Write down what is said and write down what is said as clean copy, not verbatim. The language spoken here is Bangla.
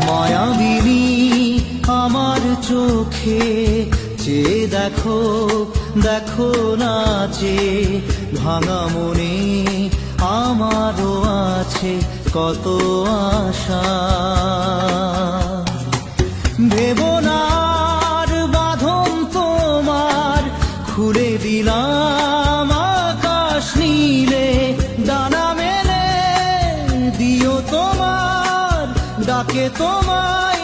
মায়াবিনী আমার চোখে চেয়ে দেখো, দেখো নাচে ভাঙা মনে আমারও আছে কত আশা। ভেবো না আর বাঁধন তোমার, খুলে দিলাম আকাশ নীলে, ডানা মেলে দিও তোমার ডাকে তোমায়